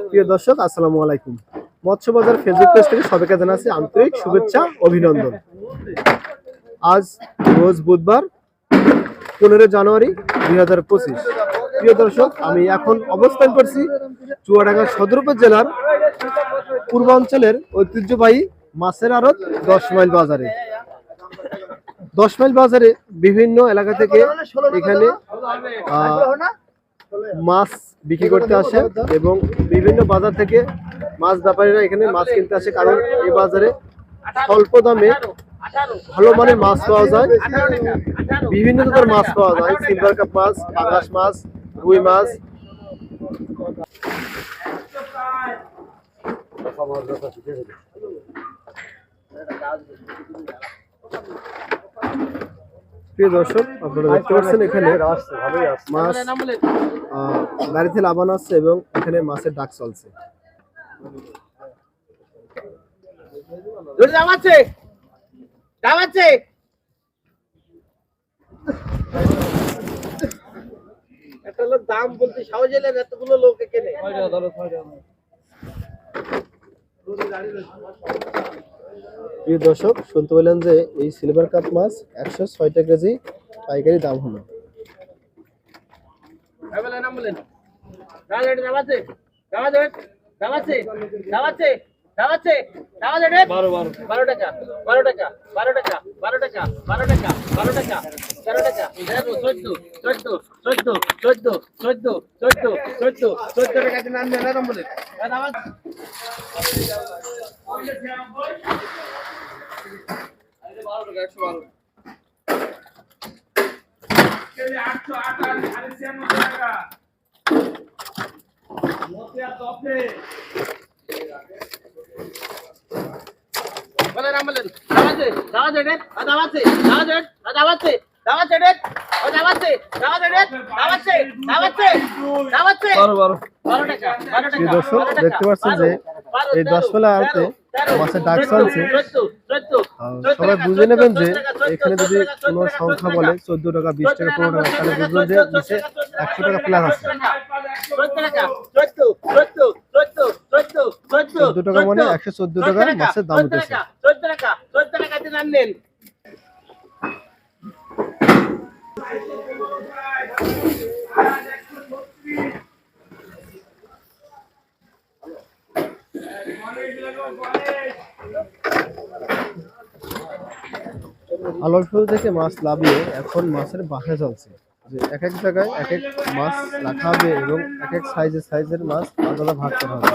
প্রিয় দর্শক, আসসালামু আলাইকুম। মৎস্য বাজার ফেসবুক পেজ থেকে সবাইকে জানাচ্ছি আন্তরিক শুভেচ্ছা, অভিনন্দন। আজ রোজ বুধবার, 15 জানুয়ারি 2025। প্রিয় দর্শক, আমি এখন অবস্থান করছি চুয়াডাঙ্গা সদর উপজেলার পূর্বাঞ্চলের ঐতিহ্যবাহী মাছের আড়ত 10 মাইল বাজারে। 10 মাইল বাজারে বিভিন্ন এলাকা থেকে এখানে মাছ বিক্রি করতে আসে এবং বিভিন্ন বাজার থেকে মাছ ব্যাপারীরা এখানে মাছ কিনতে আসে, কারণ এই বাজারে স্বল্প দামে ভালো মানের মাছ পাওয়া যায়। বিভিন্ন ধরনের মাছ পাওয়া যায়, সিলভার কাপ মাছ, পাঙ্গাস মাছ, রুই মাছ। প্রিয় দর্শক, আপনারা দেখতে পাচ্ছেন এখানে মাছ গাড়িতে লাগানো আছে এবং এখানে মাছের ডাক চলছে। দাম বলতে সাহস এলেন, এতগুলো লোক এখানে। প্রিয় দর্শক, শুনতে পেলেন যে এই সিলভার কাপ মাছ 106 কেজি পাইকারি দাম হলো। দর্শক, দেখতে পাচ্ছেন যে এই 10 বেলা আড়তে মাছের ডাক চলছে। সবাই বুঝে নেবেন যে এখানে যদি কোনো সংখ্যা বলে 14 টাকা, 20 টাকা, 15 টাকা, তাহলে বুঝবেন যে নিচে 100 টাকা প্লাস আছে। 14 টাকা মানে 114 টাকা মাছের দাম উঠেছে। আলোর শুরু থেকে মাছ লাভিয়ে এখন মাছের বাসা চলছে, যে এক এক জায়গায় এক এক মাছ রাখা হবে এবং এক এক সাইজের মাছ আলাদা ভাগ করা হবে।